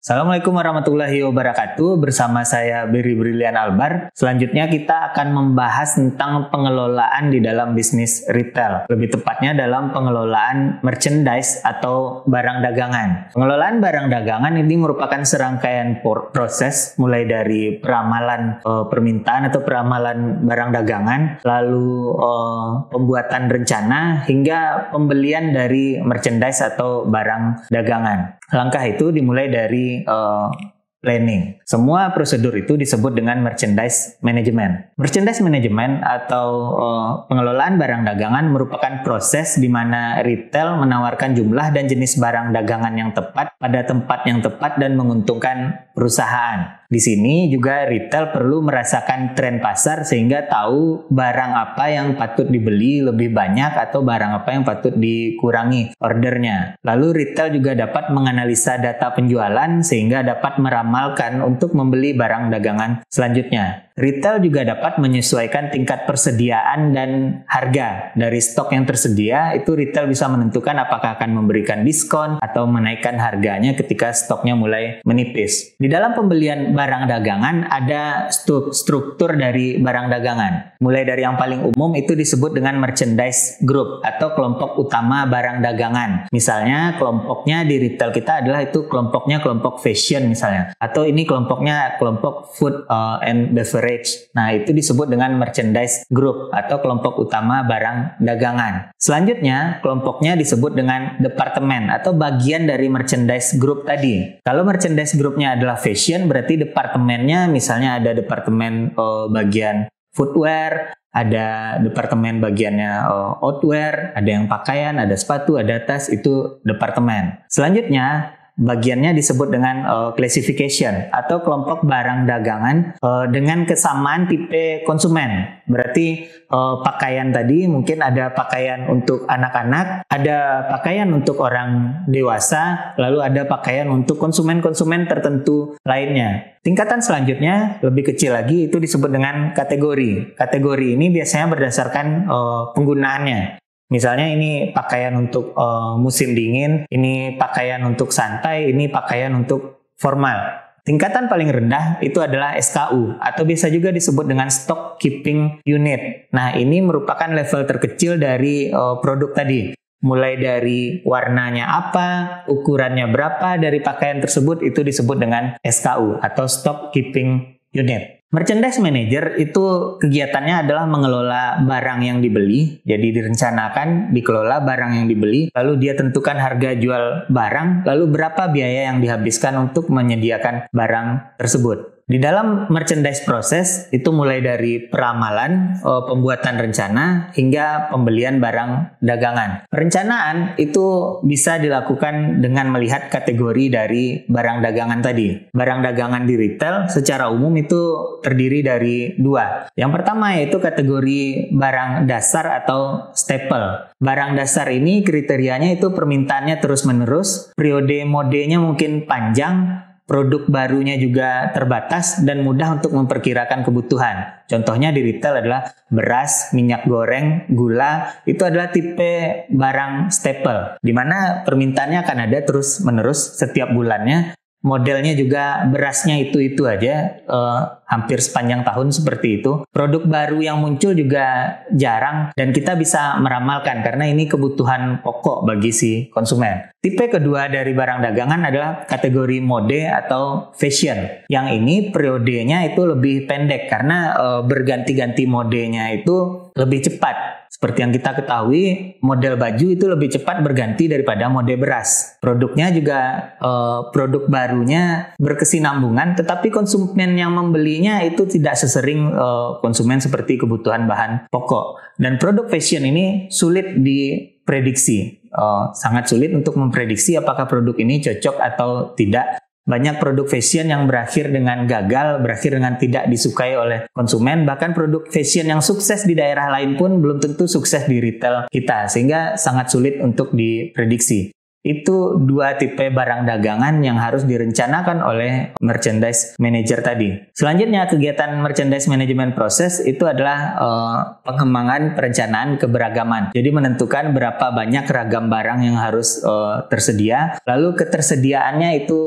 Assalamualaikum warahmatullahi wabarakatuh. Bersama saya Berry Brilian Albar. Selanjutnya kita akan membahas tentang pengelolaan di dalam bisnis retail. Lebih tepatnya dalam pengelolaan merchandise atau barang dagangan. Pengelolaan barang dagangan ini merupakan serangkaian proses mulai dari peramalan permintaan atau peramalan barang dagangan, lalu pembuatan rencana hingga pembelian dari merchandise atau barang dagangan. Langkah itu dimulai dari planning. Semua prosedur itu disebut dengan merchandise management. Merchandise management atau pengelolaan barang dagangan merupakan proses di mana retail menawarkan jumlah dan jenis barang dagangan yang tepat pada tempat yang tepat dan menguntungkan perusahaan. Di sini juga retail perlu merasakan tren pasar sehingga tahu barang apa yang patut dibeli lebih banyak atau barang apa yang patut dikurangi ordernya. Lalu retail juga dapat menganalisa data penjualan sehingga dapat meramalkan untuk membeli barang dagangan selanjutnya. Retail juga dapat menyesuaikan tingkat persediaan dan harga dari stok yang tersedia. Itu retail bisa menentukan apakah akan memberikan diskon atau menaikkan harganya ketika stoknya mulai menipis. Di dalam pembelian barang dagangan ada struktur dari barang dagangan. Mulai dari yang paling umum itu disebut dengan merchandise group atau kelompok utama barang dagangan. Misalnya kelompoknya di retail kita adalah itu kelompoknya kelompok fashion misalnya. Atau ini kelompoknya kelompok food and beverage. Nah, itu disebut dengan merchandise group atau kelompok utama barang dagangan. Selanjutnya, kelompoknya disebut dengan departemen atau bagian dari merchandise group tadi. Kalau merchandise groupnya adalah fashion, berarti departemennya misalnya ada departemen bagian footwear, ada departemen bagiannya outwear, ada yang pakaian, ada sepatu, ada tas, itu departemen. Selanjutnya, bagiannya disebut dengan classification atau kelompok barang dagangan dengan kesamaan tipe konsumen. Berarti pakaian tadi mungkin ada pakaian untuk anak-anak, ada pakaian untuk orang dewasa, lalu ada pakaian untuk konsumen-konsumen tertentu lainnya. Tingkatan selanjutnya lebih kecil lagi itu disebut dengan kategori. Kategori ini biasanya berdasarkan penggunaannya. Misalnya ini pakaian untuk musim dingin, ini pakaian untuk santai, ini pakaian untuk formal. Tingkatan paling rendah itu adalah SKU atau bisa juga disebut dengan Stock Keeping Unit. Nah, ini merupakan level terkecil dari produk tadi. Mulai dari warnanya apa, ukurannya berapa dari pakaian tersebut itu disebut dengan SKU atau Stock Keeping Unit. Merchandise manager itu kegiatannya adalah mengelola barang yang dibeli. Jadi direncanakan, dikelola barang yang dibeli, lalu dia tentukan harga jual barang, lalu berapa biaya yang dihabiskan untuk menyediakan barang tersebut. Di dalam merchandise proses itu mulai dari peramalan, pembuatan rencana, hingga pembelian barang dagangan. Perencanaan itu bisa dilakukan dengan melihat kategori dari barang dagangan tadi. Barang dagangan di retail secara umum itu terdiri dari dua. Yang pertama yaitu kategori barang dasar atau staple. Barang dasar ini kriterianya itu permintaannya terus-menerus, periode modenya mungkin panjang, produk barunya juga terbatas dan mudah untuk memperkirakan kebutuhan. Contohnya di retail adalah beras, minyak goreng, gula, itu adalah tipe barang staple, di mana permintaannya akan ada terus-menerus setiap bulannya. Modelnya juga berasnya itu aja, hampir sepanjang tahun seperti itu. Produk baru yang muncul juga jarang dan kita bisa meramalkan karena ini kebutuhan pokok bagi si konsumen. Tipe kedua dari barang dagangan adalah kategori mode atau fashion. Yang ini periodenya itu lebih pendek karena berganti-ganti modenya itu lebih cepat. Seperti yang kita ketahui, model baju itu lebih cepat berganti daripada mode beras. Produknya juga produk barunya berkesinambungan, tetapi konsumen yang membelinya itu tidak sesering konsumen seperti kebutuhan bahan pokok. Dan produk fashion ini sulit diprediksi, sangat sulit untuk memprediksi apakah produk ini cocok atau tidak. Banyak produk fashion yang berakhir dengan gagal, berakhir dengan tidak disukai oleh konsumen. Bahkan produk fashion yang sukses di daerah lain pun belum tentu sukses di retail kita, sehingga sangat sulit untuk diprediksi. Itu dua tipe barang dagangan yang harus direncanakan oleh merchandise manager tadi. Selanjutnya, kegiatan merchandise management process itu adalah pengembangan perencanaan keberagaman. Jadi menentukan berapa banyak ragam barang yang harus tersedia, lalu ketersediaannya itu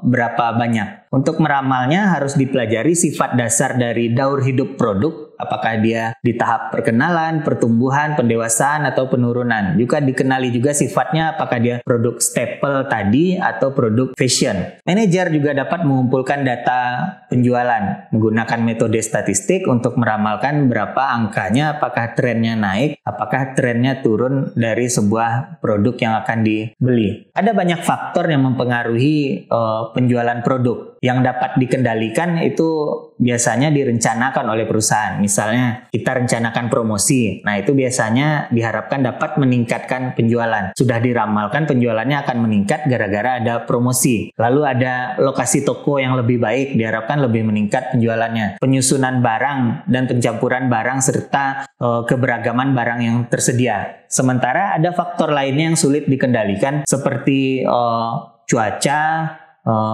berapa banyak. Untuk meramalnya harus dipelajari sifat dasar dari daur hidup produk, apakah dia di tahap perkenalan, pertumbuhan, pendewasaan, atau penurunan. Juga dikenali juga sifatnya, apakah dia produk staple tadi atau produk fashion. Manajer juga dapat mengumpulkan data penjualan menggunakan metode statistik untuk meramalkan berapa angkanya, apakah trennya naik, apakah trennya turun dari sebuah produk yang akan dibeli. Ada banyak faktor yang mempengaruhi penjualan produk. Yang dapat dikendalikan itu biasanya direncanakan oleh perusahaan. Misalnya kita rencanakan promosi. Nah, itu biasanya diharapkan dapat meningkatkan penjualan. Sudah diramalkan penjualannya akan meningkat gara-gara ada promosi. Lalu ada lokasi toko yang lebih baik, diharapkan lebih meningkat penjualannya. Penyusunan barang dan pencampuran barang serta keberagaman barang yang tersedia. Sementara ada faktor lainnya yang sulit dikendalikan seperti cuaca,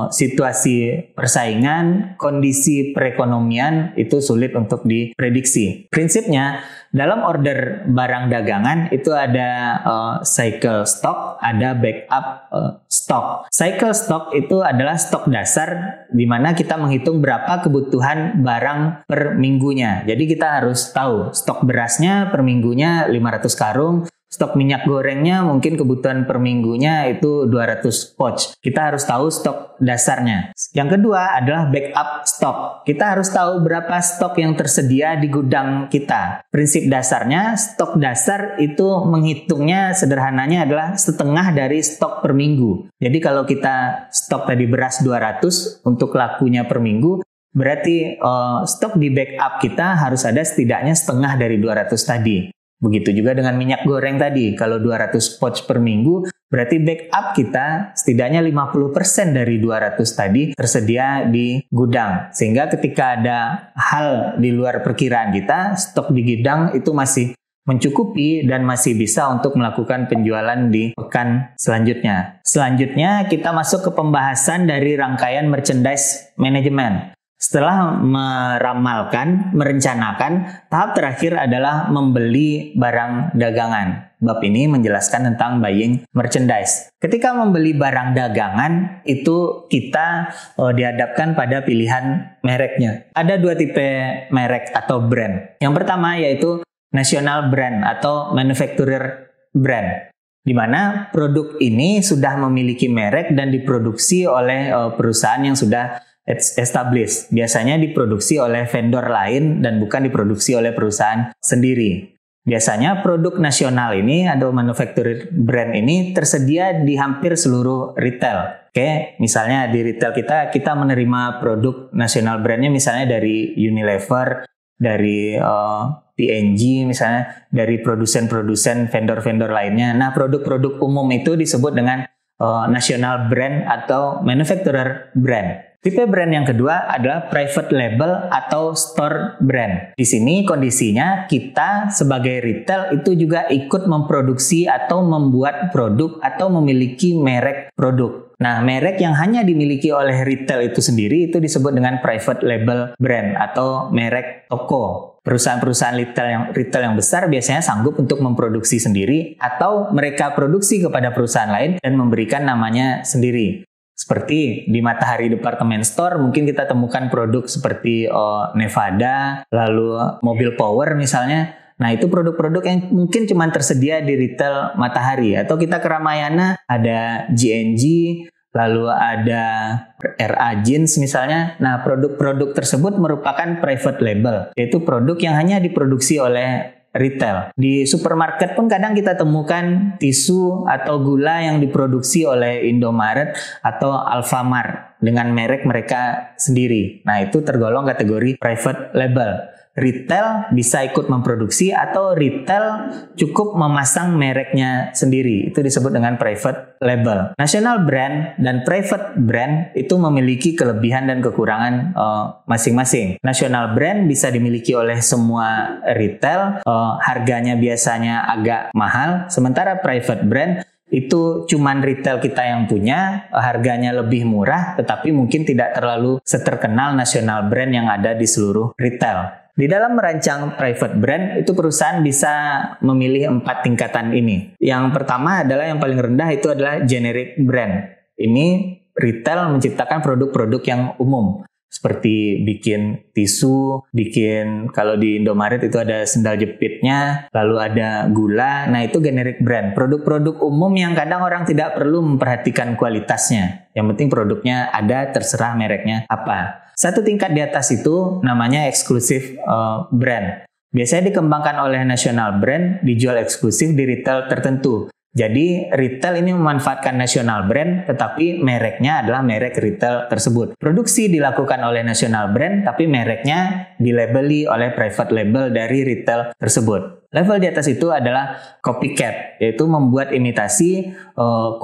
situasi persaingan, kondisi perekonomian itu sulit untuk diprediksi. Prinsipnya, dalam order barang dagangan itu ada cycle stock, ada backup stock. Cycle stock itu adalah stok dasar di mana kita menghitung berapa kebutuhan barang per minggunya. Jadi kita harus tahu stok berasnya per minggunya 500 karung, stok minyak gorengnya mungkin kebutuhan per minggunya itu 200 pouch. Kita harus tahu stok dasarnya. Yang kedua adalah backup stok. Kita harus tahu berapa stok yang tersedia di gudang kita. Prinsip dasarnya, stok dasar itu menghitungnya sederhananya adalah setengah dari stok per minggu. Jadi kalau kita stok tadi beras 200 untuk lakunya per minggu, berarti stok di backup kita harus ada setidaknya setengah dari 200 tadi. Begitu juga dengan minyak goreng tadi. Kalau 200 pouch per minggu, berarti backup kita setidaknya 50% dari 200 tadi tersedia di gudang. Sehingga ketika ada hal di luar perkiraan kita, stok di gudang itu masih mencukupi dan masih bisa untuk melakukan penjualan di pekan selanjutnya. Selanjutnya kita masuk ke pembahasan dari rangkaian merchandise management. Setelah meramalkan, merencanakan, tahap terakhir adalah membeli barang dagangan. Bab ini menjelaskan tentang buying merchandise. Ketika membeli barang dagangan, itu kita dihadapkan pada pilihan mereknya. Ada dua tipe merek atau brand. Yang pertama yaitu national brand atau manufacturer brand, di mana produk ini sudah memiliki merek dan diproduksi oleh perusahaan yang sudah established. Biasanya diproduksi oleh vendor lain dan bukan diproduksi oleh perusahaan sendiri. Biasanya produk nasional ini atau manufacturer brand ini tersedia di hampir seluruh retail. Oke, misalnya di retail kita menerima produk nasional brandnya misalnya dari Unilever, dari P&G misalnya, dari produsen-produsen vendor-vendor lainnya. Nah, produk-produk umum itu disebut dengan national brand atau manufacturer brand. Tipe brand yang kedua adalah private label atau store brand. Di sini kondisinya kita sebagai retail itu juga ikut memproduksi atau membuat produk atau memiliki merek produk. Nah, merek yang hanya dimiliki oleh retail itu sendiri itu disebut dengan private label brand atau merek toko. Perusahaan-perusahaan retail yang besar biasanya sanggup untuk memproduksi sendiri atau mereka produksi kepada perusahaan lain dan memberikan namanya sendiri. Seperti di Matahari Department Store mungkin kita temukan produk seperti Nevada, lalu mobil power misalnya. Nah, itu produk-produk yang mungkin cuma tersedia di retail Matahari. Atau kita ke Ramayana ada GNG, lalu ada RA Jeans misalnya. Nah, produk-produk tersebut merupakan private label, yaitu produk yang hanya diproduksi oleh retail. Di supermarket pun kadang kita temukan tisu atau gula yang diproduksi oleh Indomaret atau Alfamart dengan merek mereka sendiri. Nah, itu tergolong kategori private label. Retail bisa ikut memproduksi atau retail cukup memasang mereknya sendiri. Itu disebut dengan private label. National brand dan private brand itu memiliki kelebihan dan kekurangan masing-masing. National brand bisa dimiliki oleh semua retail, harganya biasanya agak mahal. Sementara private brand itu cuman retail kita yang punya, harganya lebih murah, tetapi mungkin tidak terlalu seterkenal nasional brand yang ada di seluruh retail. Di dalam merancang private brand, itu perusahaan bisa memilih 4 tingkatan ini. Yang pertama adalah yang paling rendah itu adalah generic brand. Ini retail menciptakan produk-produk yang umum. Seperti bikin tisu, kalau di Indomaret itu ada sendal jepitnya, lalu ada gula. Nah, itu generic brand. Produk-produk umum yang kadang orang tidak perlu memperhatikan kualitasnya. Yang penting produknya ada, terserah mereknya apa. Satu tingkat di atas itu namanya exclusive brand. Biasanya dikembangkan oleh national brand, dijual eksklusif di retail tertentu. Jadi retail ini memanfaatkan national brand, tetapi mereknya adalah merek retail tersebut. Produksi dilakukan oleh national brand, tapi mereknya dilabeli oleh private label dari retail tersebut. Level di atas itu adalah copycat, yaitu membuat imitasi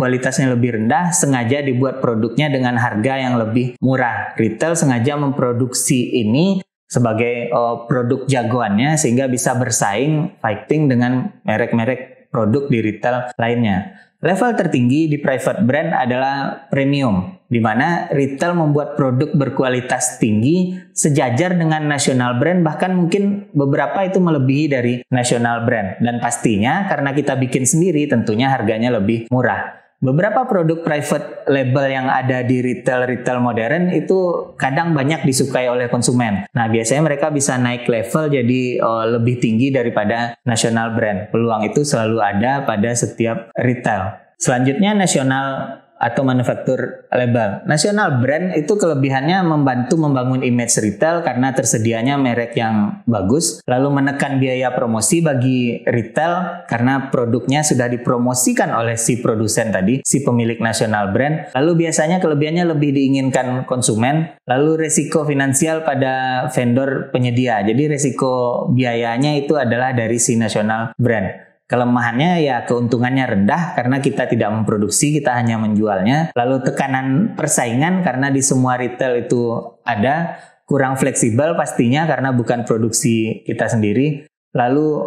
kualitasnya lebih rendah, sengaja dibuat produknya dengan harga yang lebih murah. Retail sengaja memproduksi ini sebagai produk jagoannya sehingga bisa bersaing, fighting dengan merek-merek produk di retail lainnya. Level tertinggi di private brand adalah premium, di mana retail membuat produk berkualitas tinggi sejajar dengan national brand, bahkan mungkin beberapa itu melebihi dari national brand. Dan pastinya karena kita bikin sendiri, tentunya harganya lebih murah. Beberapa produk private label yang ada di retail modern itu kadang banyak disukai oleh konsumen. Nah, biasanya mereka bisa naik level jadi lebih tinggi daripada national brand. Peluang itu selalu ada pada setiap retail. Selanjutnya nasional atau manufaktur label. National brand itu kelebihannya membantu membangun image retail karena tersedianya merek yang bagus, lalu menekan biaya promosi bagi retail karena produknya sudah dipromosikan oleh si produsen tadi, si pemilik national brand. Lalu biasanya kelebihannya lebih diinginkan konsumen, lalu resiko finansial pada vendor penyedia. Jadi resiko biayanya itu adalah dari si national brand. Kelemahannya ya keuntungannya rendah karena kita tidak memproduksi, kita hanya menjualnya. Lalu tekanan persaingan karena di semua retail itu ada. Kurang fleksibel pastinya karena bukan produksi kita sendiri. Lalu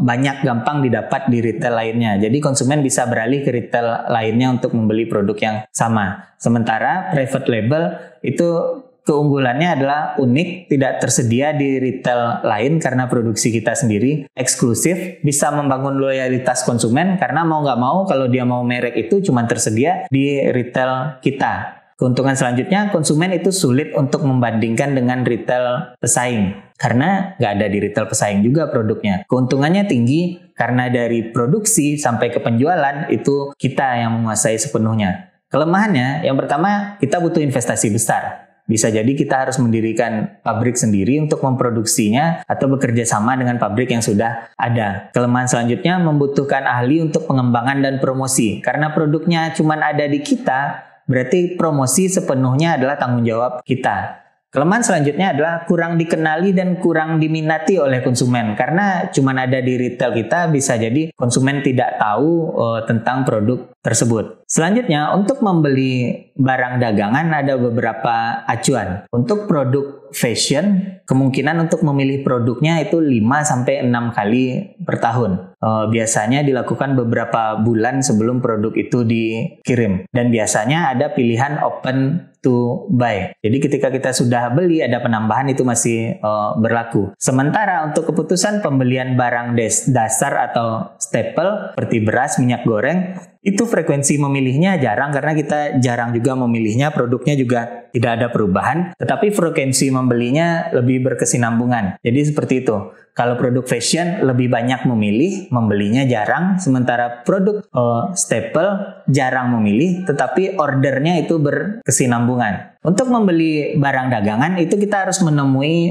banyak gampang didapat di retail lainnya. Jadi konsumen bisa beralih ke retail lainnya untuk membeli produk yang sama. Sementara private label itu keunggulannya adalah unik, tidak tersedia di retail lain karena produksi kita sendiri, eksklusif, bisa membangun loyalitas konsumen karena mau nggak mau kalau dia mau merek itu cuma tersedia di retail kita. Keuntungan selanjutnya, konsumen itu sulit untuk membandingkan dengan retail pesaing karena nggak ada di retail pesaing juga produknya. Keuntungannya tinggi karena dari produksi sampai ke penjualan itu kita yang menguasai sepenuhnya. Kelemahannya, yang pertama kita butuh investasi besar. Bisa jadi kita harus mendirikan pabrik sendiri untuk memproduksinya atau bekerja sama dengan pabrik yang sudah ada. Kelemahan selanjutnya membutuhkan ahli untuk pengembangan dan promosi. Karena produknya cuma ada di kita, berarti promosi sepenuhnya adalah tanggung jawab kita. Kelemahan selanjutnya adalah kurang dikenali dan kurang diminati oleh konsumen. Karena cuma ada di retail kita, bisa jadi konsumen tidak tahu tentang produk tersebut. Selanjutnya, untuk membeli barang dagangan ada beberapa acuan. Untuk produk fashion, kemungkinan untuk memilih produknya itu 5-6 kali per tahun. Biasanya dilakukan beberapa bulan sebelum produk itu dikirim. Dan biasanya ada pilihan open to buy. Jadi ketika kita sudah beli ada penambahan itu masih berlaku. Sementara untuk keputusan pembelian barang dasar atau staple seperti beras, minyak goreng, itu frekuensi memilihnya jarang karena kita jarang juga memilihnya, produknya juga tidak ada perubahan, tetapi frekuensi membelinya lebih berkesinambungan. Jadi seperti itu. Kalau produk fashion lebih banyak memilih, membelinya jarang, sementara produk staple jarang memilih, tetapi ordernya itu berkesinambungan. Untuk membeli barang dagangan itu kita harus menemui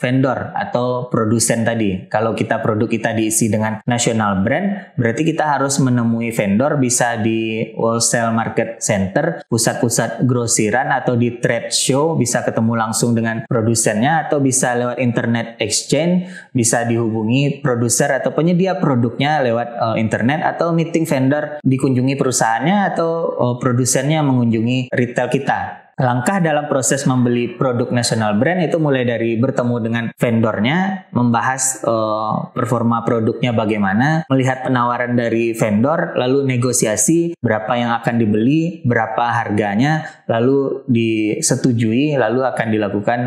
vendor atau produsen tadi. Kalau produk kita diisi dengan national brand, berarti kita harus menemui vendor, bisa di wholesale market center, pusat-pusat grosiran atau di trade show, bisa ketemu langsung dengan produsennya atau bisa lewat internet exchange, bisa dihubungi produser atau penyedia produknya lewat internet atau meeting vendor, dikunjungi perusahaannya atau produsennya mengunjungi retail kita. Langkah dalam proses membeli produk national brand itu mulai dari bertemu dengan vendornya, membahas performa produknya bagaimana, melihat penawaran dari vendor, lalu negosiasi berapa yang akan dibeli, berapa harganya, lalu disetujui, lalu akan dilakukan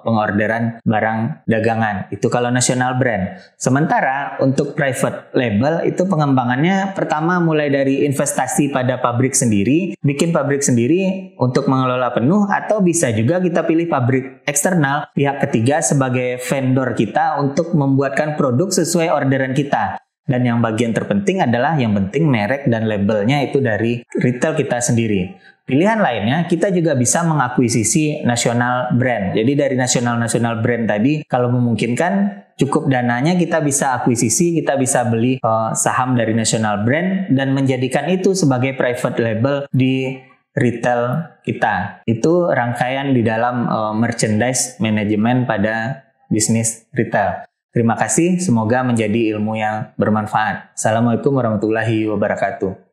pengorderan barang dagangan. Itu kalau national brand. Sementara untuk private label itu pengembangannya pertama mulai dari investasi pada pabrik sendiri, bikin pabrik sendiri untuk mengelola penuh, atau bisa juga kita pilih pabrik eksternal pihak ketiga sebagai vendor kita untuk membuatkan produk sesuai orderan kita. Dan yang bagian terpenting adalah yang penting merek dan labelnya itu dari retail kita sendiri. Pilihan lainnya kita juga bisa mengakuisisi national brand. Jadi dari national brand tadi kalau memungkinkan cukup dananya kita bisa akuisisi, kita bisa beli saham dari national brand dan menjadikan itu sebagai private label di retail kita. Itu rangkaian di dalam merchandise management pada bisnis retail. Terima kasih, semoga menjadi ilmu yang bermanfaat. Assalamualaikum warahmatullahi wabarakatuh.